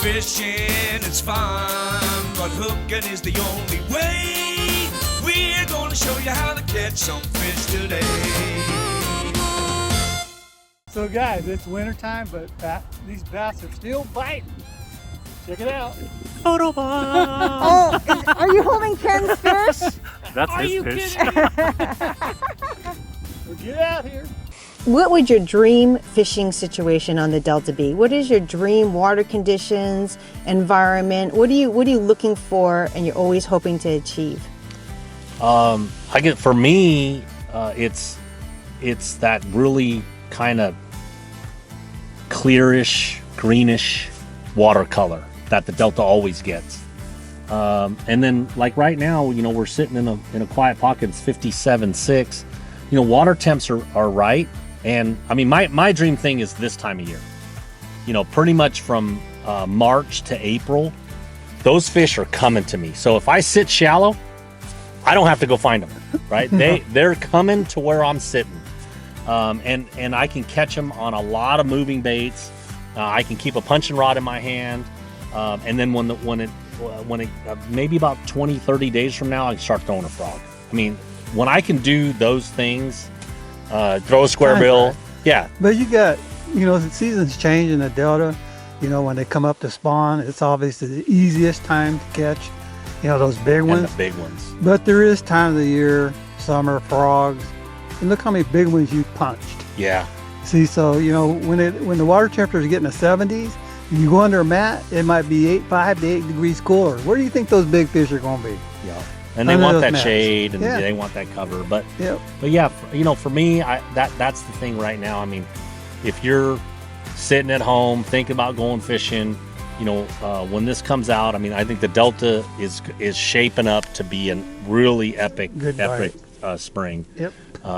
Fishing is fun, but hooking is the only way. We're gonna show you how to catch some fish today. So guys, it's winter time, but these bass are still biting. Check it out. Photo bomb. Oh, are you holding Ken's fish? That's his fish. Well, get out here. What would your dream fishing situation on the Delta be? What is your dream water conditions, environment? What are you looking for and you're always hoping to achieve? For me, it's that really kind of clearish, greenish watercolor that the Delta always gets. And then like right now, you know, we're sitting in a quiet pocket. It's 57.6. You know, water temps are right. And I mean, my dream thing is this time of year, you know, pretty much from March to April, those fish are coming to me. So if I sit shallow, I don't have to go find them, right? They're coming to where I'm sitting. And I can catch them on a lot of moving baits. I can keep a punching rod in my hand. And then when it maybe about 20, 30 days from now, I can start throwing a frog. I mean, when I can do those things, throw a square bill. Yeah. But you got, you know, the seasons change in the Delta. You know, when they come up to spawn, it's obviously the easiest time to catch, you know, those big ones. And the big ones. But there is time of the year, summer, frogs. And look how many big ones you punched. Yeah. See, so, you know, when the water temperature is getting the 70s, you go under a mat, it might be 5 to 8 degrees cooler. Where do you think those big fish are going to be? Yeah. And they want that shade, and they want that cover. But yeah, you know, for me, that's the thing right now. I mean, if you're sitting at home thinking about going fishing, you know, when this comes out, I mean, I think the Delta is shaping up to be a really epic spring. Yep.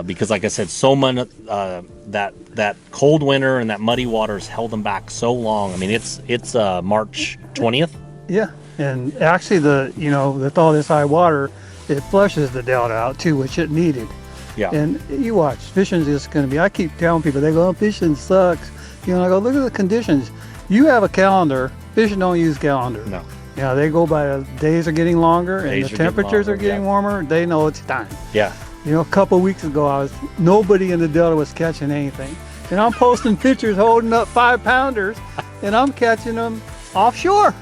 Because like I said, so much that cold winter and that muddy water has held them back so long. I mean, it's March 20th. Yeah. And actually, with all this high water, it flushes the Delta out too, which it needed. Yeah. And you watch, fishing is going to be, I keep telling people, they go, oh, fishing sucks. You know, I go, look at the conditions. You have a calendar, fishing don't use calendar. No. You know, they go by the days are getting longer and the temperatures are getting warmer. They know it's time. Yeah. You know, a couple of weeks ago, nobody in the Delta was catching anything. And I'm posting pictures holding up 5-pounders and I'm catching them offshore.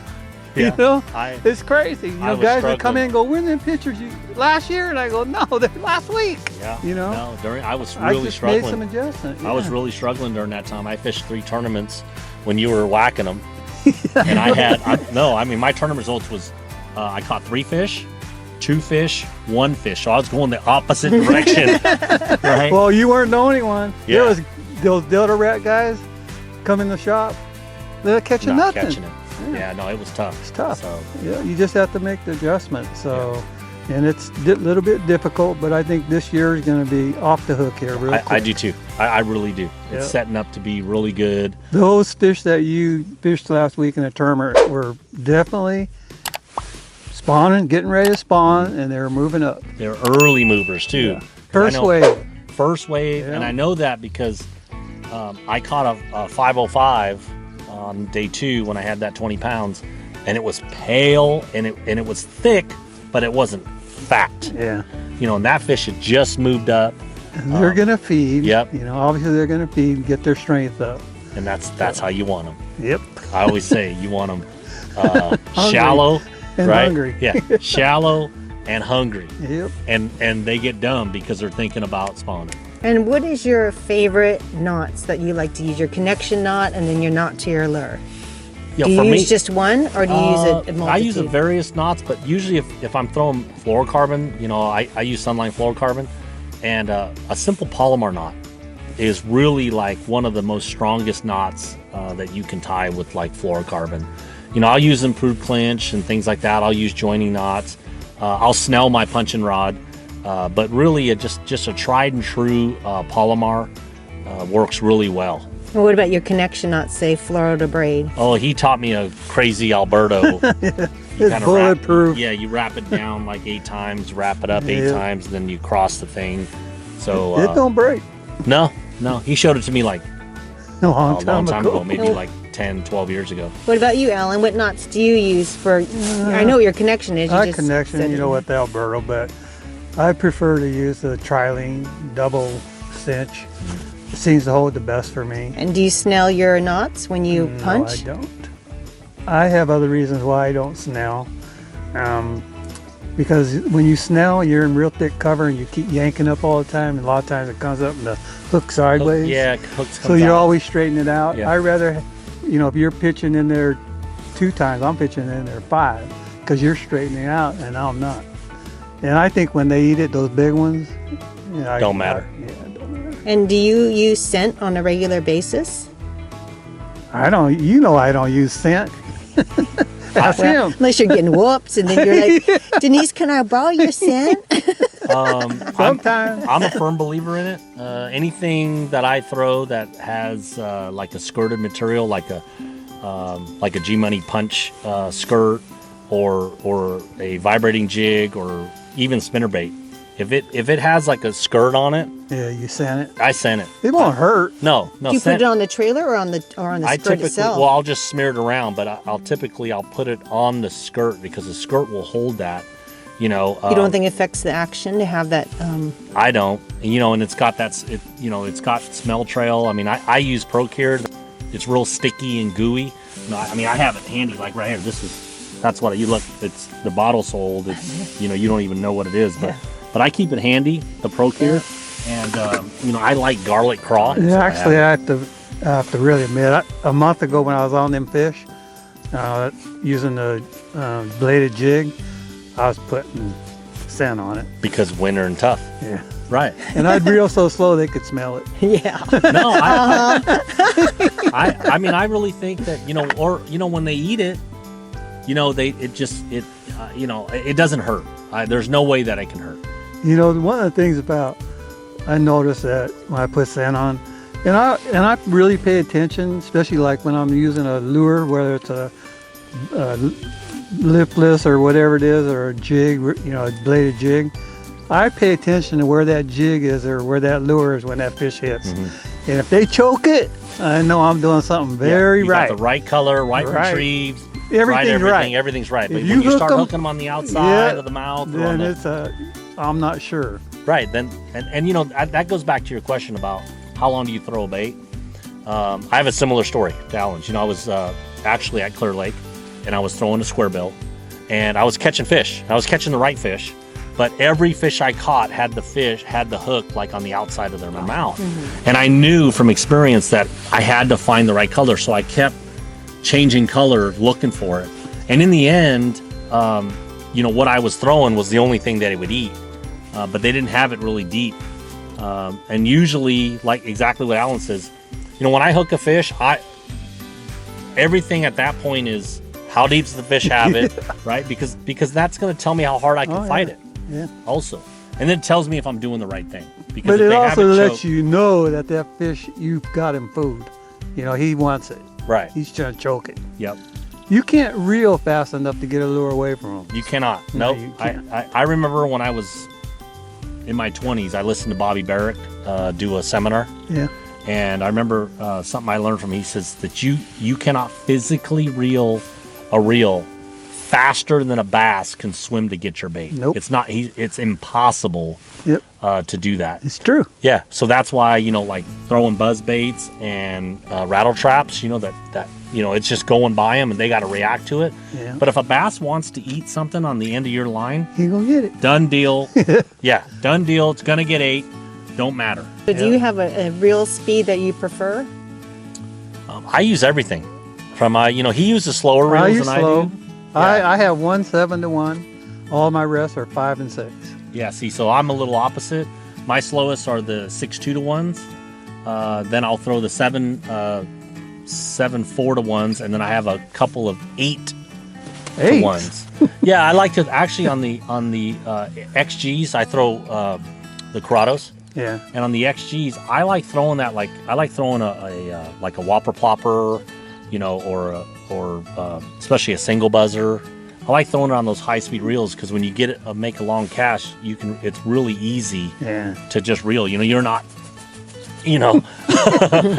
Yeah, you know, it's crazy. You know, guys that come in and go, "When them pictures last year?" And I go, "No, they're last week." Yeah. You know, I was really struggling. Made some adjustment. Yeah. I was really struggling during that time. I fished 3 tournaments when you were whacking them, and I mean, my tournament results was I caught 3 fish, 2 fish, 1 fish. So I was going the opposite direction. Right? Well, you weren't the only one. Yeah. There was those Delta Rat guys come in the shop. They're catching nothing. Catching it. Yeah, no, it was tough. It's tough. So, yeah, you just have to make the adjustment. So, and it's a little bit difficult, but I think this year is going to be off the hook here. I do too. I really do. It's setting up to be really good. Those fish that you fished last week in the tournament were definitely spawning, getting ready to spawn, and they're moving up. They're early movers too. Yeah. First wave, and I know that because I caught a 505 on day 2 when I had that 20 pounds, and it was pale and it was thick, but it wasn't fat. Yeah. You know, and that fish had just moved up. And they're gonna feed. Yep. You know, obviously they're gonna feed, get their strength up. And that's how you want them. Yep. I always say you want them shallow and right? hungry. Yeah. Shallow and hungry. Yep. And they get dumb because they're thinking about spawning. And what is your favorite knots that you like to use? Your connection knot and then your knot to your lure? Yeah, do you use just one, or do you use a multitude? I use various knots, but usually if I'm throwing fluorocarbon, you know, I use Sunline fluorocarbon, and a simple Palomar knot is really like one of the most strongest knots that you can tie with like fluorocarbon. You know, I'll use improved clinch and things like that. I'll use joining knots. I'll snell my punching rod. But really, just a tried and true Palomar works really well. Well, what about your connection knot, say Florida braid? Oh, he taught me a crazy Alberto. It's bulletproof. You wrap it down like 8 times, wrap it up 8 times, and then you cross the thing. So it don't break. No, he showed it to me like a long time ago, maybe like 10, 12 years ago. What about you, Alan? What knots do you use for? I know what your connection is. My connection, you know, with Alberto, but I prefer to use the trilene double cinch. It seems to hold the best for me. And do you snell your knots when you punch? No, I don't. I have other reasons why I don't snell. Because when you snell, you're in real thick cover and you keep yanking up all the time, and a lot of times it comes up and the hook sideways. Yeah, hooks so you're always straightening it out. Yeah. I rather, you know, if you're pitching in there 2 times, I'm pitching in there 5 because you're straightening it out and I'm not. And I think when they eat it, those big ones, don't matter. Yeah, it don't matter. And do you use scent on a regular basis? I don't. You know, I don't use scent. Ask him. Unless you're getting whoops, and then you're like, Denise, can I borrow your scent? Sometimes. I'm a firm believer in it. Anything that I throw that has like a skirted material, like a G-Money punch skirt, or a vibrating jig, or even spinnerbait. If it has like a skirt on it, Yeah, you scent it. I scent it. It won't hurt. No. Do you put it on the trailer or on the skirt itself? Well, I'll just smear it around, but I'll put it on the skirt because the skirt will hold that. You know. You don't think it affects the action to have that? I don't. And, you know, and it's got it's got smell trail. I mean, I use ProCure. It's real sticky and gooey. I mean, I have it handy, like right here. That's what you look. It's the bottle's old. It's you don't even know what it is, but I keep it handy, the ProCure, and I like garlic craw. Yeah, so actually, I have to really admit, a month ago when I was on them fish, using the bladed jig, I was putting scent on it. Because winter and tough. Yeah. Right. And I'd reel so slow they could smell it. Yeah. No, I mean, I really think that, when they eat it, it doesn't hurt. There's no way that it can hurt. One of the things I noticed that when I put scent on, and I really pay attention, especially like when I'm using a lure, whether it's a lipless or whatever it is, or a jig, a bladed jig. I pay attention to where that jig is or where that lure is when that fish hits. Mm-hmm. And if they choke it, I know I'm doing something very right. Got the right color, right retrieve, everything's right. Everything's right. But if when you start hooking them on the outside of the mouth, then I'm not sure. Right. Then and that goes back to your question about how long do you throw a bait. I have a similar story to Alan's. I was actually at Clear Lake, and I was throwing a square bill, and I was catching fish. I was catching the right fish. But every fish I caught had the hook like on the outside of their mouth. Mm-hmm. And I knew from experience that I had to find the right color. So I kept changing color, looking for it. And in the end, what I was throwing was the only thing that it would eat. But they didn't have it really deep. And usually, like exactly what Alan says, when I hook a fish, everything at that point is how deep does the fish have it, right? Because that's going to tell me how hard I can fight it. Yeah. Also, and then it tells me if I'm doing the right thing. Because but it also lets you know that fish, you've got him food. He wants it. Right. He's trying to choke it. Yep. You can't reel fast enough to get a lure away from him. You cannot. No. I remember when I was in my 20s, I listened to Bobby Barrett do a seminar. Yeah. And I remember something I learned from him. He says that you cannot physically reel a reel faster than a bass can swim to get your bait. Nope. It's impossible to do that. It's true. Yeah. So that's why, like throwing buzz baits and rattle traps, that it's just going by them and they got to react to it. Yeah. But if a bass wants to eat something on the end of your line, he gonna get it. Done deal. Yeah. Done deal. It's going to get ate. Don't matter. So do you have a reel speed that you prefer? I use everything from, he uses slower reels than I do. Yeah. I have 1 7-to-1. All my rests are 5 and 6. Yeah, see, so I'm a little opposite. My slowest are the 6 2-to-1s. Then I'll throw the 7 4-to-1s, and then I have a couple of 8-to-1s. Yeah, I like to actually on the XGs I throw the Corrados. Yeah. And on the XGs, I like throwing that a whopper plopper, or especially a single buzzer. I like throwing it on those high-speed reels because when you make a long cast, it's really easy to just reel. You're not,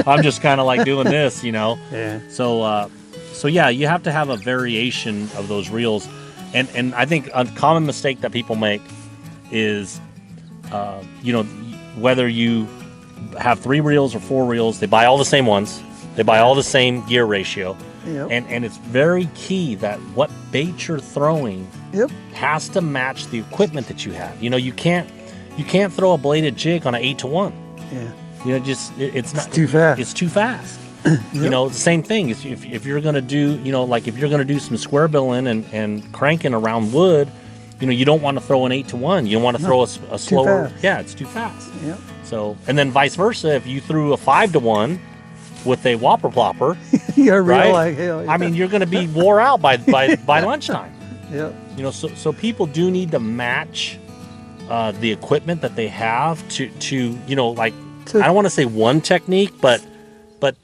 I'm just kind of like doing this, you know. Yeah. So yeah, you have to have a variation of those reels, and I think a common mistake that people make is, you know, whether you have 3 reels or 4 reels, they buy all the same ones, they buy all the same gear ratio, Yep. and it's very key that what bait you're throwing Yep. has to match the equipment that you have. You know, you can't throw a bladed jig on an 8-to-1. Yeah. You know, just it's not too fast. It's too fast. You know, the same thing. If you're gonna do, you know, like if you're gonna do some square billing and cranking around wood, you know, you don't want to throw an 8-to-1. You want to throw a slower. fast. Yeah, it's too fast. Yep. So, and then vice versa, if you threw a 5-to-1 with a whopper plopper, You're real right? like hell. Yeah. I mean, you're gonna be wore out by lunchtime. Yep. You know, so people do need to match the equipment that they have to you know, like, I don't want to say one technique, but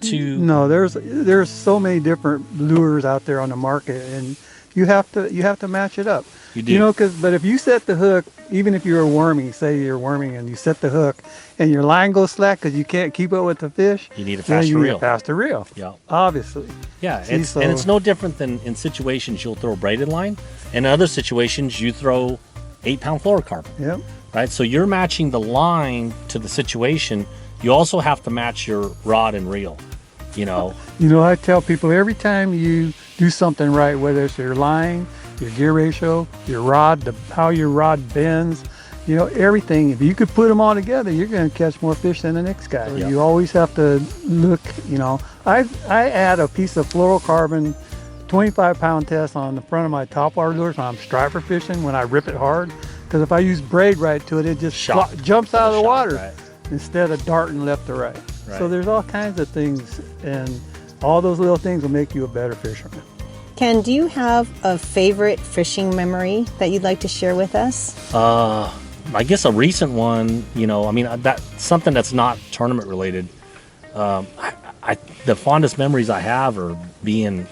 to No, there's so many different lures out there on the market, and you have to match it up. You do. You know, but if you set the hook, even if you're worming, say you're worming and you set the hook, and your line goes slack because you can't keep up with the fish, you need a then faster you need reel. a faster reel. Yeah. Obviously. Yeah, See, and it's no different than in situations you'll throw braided line, and in other situations you throw 8-pound fluorocarbon. Yep. Right, so you're matching the line to the situation. You also have to match your rod and reel. You know, You know, I tell people every time you do something right, whether it's your line, your gear ratio, your rod, how your rod bends, you know, everything. If you could put them all together, you're going to catch more fish than the next guy. Yeah. You always have to look, you know. I add a piece of fluorocarbon 25-pound test on the front of my topwater lures when I'm striper fishing, when I rip it hard. Because if I use braid right to it, it just jumps out of the water right? instead of darting left to right. Right. So there's all kinds of things, and all those little things will make you a better fisherman. Ken, do you have a favorite fishing memory that you'd like to share with us? I guess a recent one. You know, I mean, that's something that's not tournament related. The fondest memories I have are being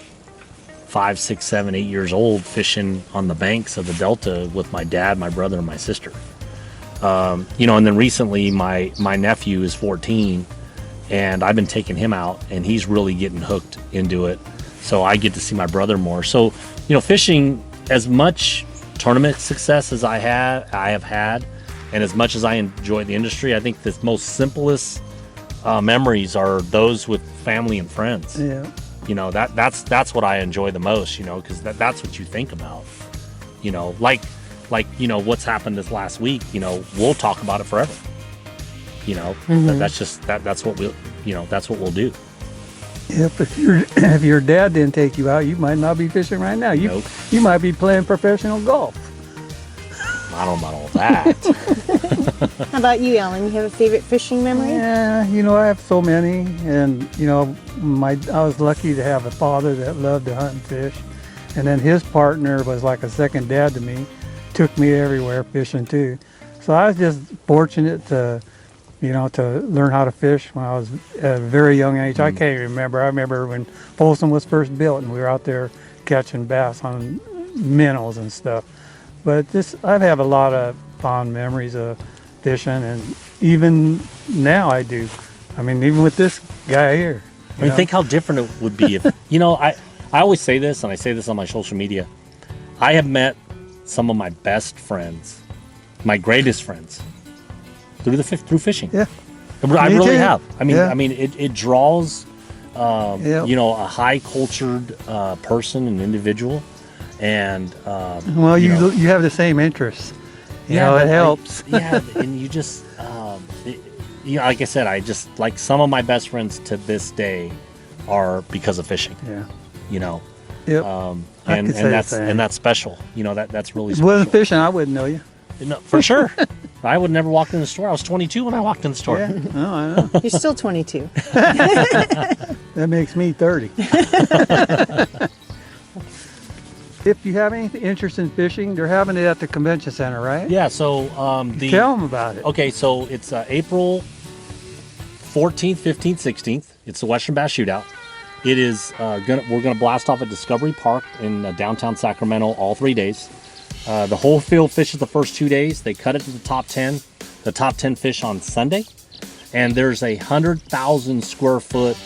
5, 6, 7, 8 years old, fishing on the banks of the Delta with my dad, my brother, and my sister. You know, and then recently my nephew is 14, and I've been taking him out, and he's really getting hooked into it. So I get to see my brother more. So, you know, fishing, as much tournament success as I have had, and as much as I enjoy the industry, I think the most simplest memories are those with family and friends. Yeah. You know, that's what I enjoy the most, you know, because that's what you think about. You know, like, you know, what's happened this last week, you know, we'll talk about it forever. You know, that's just, that's what we'll, you know, that's what we'll do. Yep, if your dad didn't take you out, you might not be fishing right now. Nope. You might be playing professional golf. I don't know about all that. How about you, Alan? You have a favorite fishing memory? Yeah, you know, I have so many, and you know, I was lucky to have a father that loved to hunt and fish, and then his partner was like a second dad to me, took me everywhere fishing too. So I was just fortunate to, you know, to learn how to fish when I was at a very young age. I can't remember. I remember when Folsom was first built, and we were out there catching bass on minnows and stuff. But I have a lot of fond memories of fishing, and even now I do. I mean, even with this guy here. I mean, think how different it would be if, you know, I always say this, and I say this on my social media. I have met some of my best friends, my greatest friends, through fishing. Yeah. I Me really too. have. I mean, Yeah. it draws, Yep. you know, a high cultured person, an individual, and Well, you know, have the same interests. You yeah, know, but it helps. yeah, and you just, you know, like I said, I just, like, some of my best friends to this day are because of fishing. Yeah. You know, Yep. I and could say the that's same. special. You know, that's really If it special. wasn't fishing, I wouldn't know you. No, for sure. I would never walk in the store. I was 22 when I walked in the store. Yeah. Oh, I know. You're still 22. That makes me 30. If you have any interest in fishing, they're having it at the convention center, right? Yeah. So Tell them about it. Okay, so it's April 14th, 15th, 16th. It's the Western Bass Shootout. It is we're gonna blast off at Discovery Park in downtown Sacramento all 3 days. The whole field fishes the first 2 days. They cut it to the top 10. The top 10 fish on Sunday, and there's a 100,000 square foot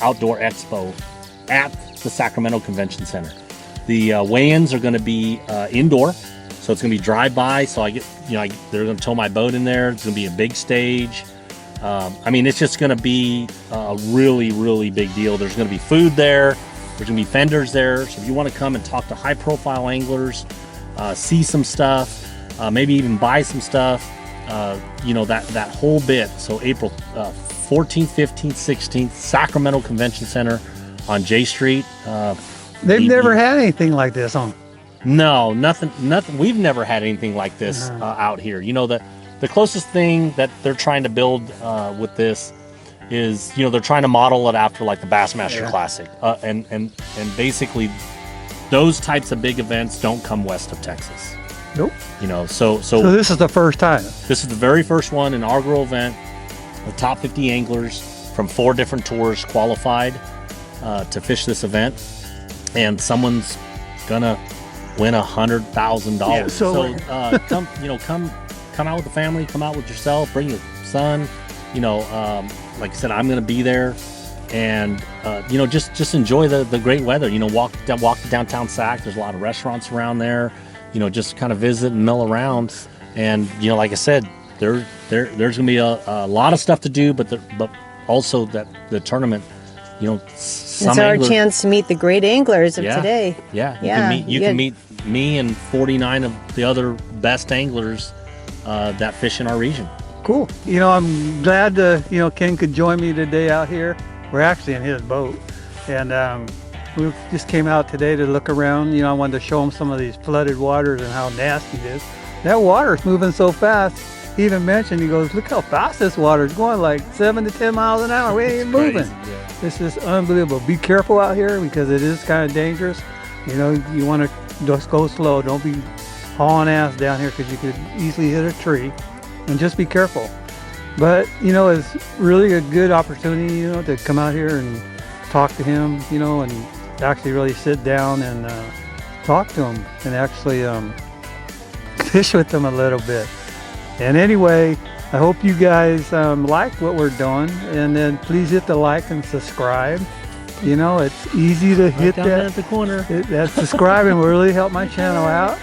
outdoor expo at the Sacramento Convention Center. The weigh-ins are going to be indoor, so it's going to be drive-by. So they're going to tow my boat in there. It's going to be a big stage. I mean, it's just going to be a really, really big deal. There's going to be food there. There's going to be vendors there. So if you want to come and talk to high-profile anglers, see some stuff, maybe even buy some stuff, that whole bit. So April 14th, 15th, 16th, Sacramento Convention Center on J Street. They've never had anything like this on. No, nothing. We've never had anything like this out here. The closest thing that they're trying to build with this is, they're trying to model it after like the Bassmaster Classic, and basically those types of big events don't come west of Texas. Nope. So this is the first time. This is the very first one, inaugural event. The top 50 anglers from 4 different tours qualified to fish this event, and someone's gonna win $100,000. Yeah, so come out with the family, come out with yourself, bring your son. Like I said, I'm gonna be there, and just enjoy the great weather. Walk the downtown Sac. There's a lot of restaurants around there. Just kind of visit and mill around, and like I said, there's gonna be a lot of stuff to do, but also that the tournament. It's our chance to meet the great anglers of today. Yeah, you can meet me and 49 of the other best anglers that fish in our region. Cool. I'm glad Ken could join me today out here. We're actually in his boat, and we just came out today to look around. I wanted to show him some of these flooded waters and how nasty it is. That water is moving so fast. He even mentioned, he goes, look how fast this water is going, like 7 to 10 miles an hour. We ain't even moving. Yeah. This is unbelievable. Be careful out here because it is kind of dangerous. You want to just go slow. Don't be hauling ass down here because you could easily hit a tree. And just be careful. But, it's really a good opportunity, to come out here and talk to him, and actually really sit down and talk to him and actually fish with him a little bit. And anyway, I hope you guys like what we're doing, and then please hit the like and subscribe. It's easy to hit down that at the corner. That subscribe and will really help my channel out.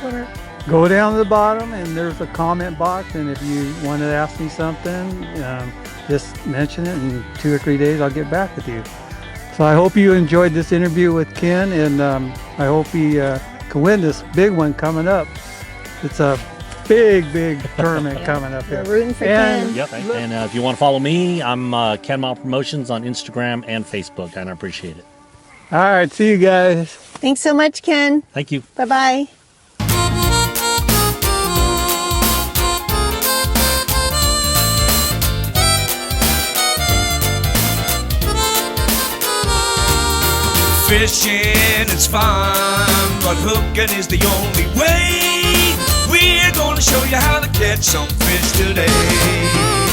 Go down to the bottom and there's a comment box, and if you want to ask me something, just mention it. In 2 or 3 days I'll get back with you. So I hope you enjoyed this interview with Ken, and I hope he can win this big one coming up. It's a big tournament coming up here. We're rooting for Ken. Yep. And if you want to follow me, I'm Ken Mile Promotions on Instagram and Facebook, and I appreciate it. All right, see you guys. Thanks so much, Ken. Thank you. Bye-bye. Fishing is fun, but hooking is the only way. We're gonna show you how to catch some fish today.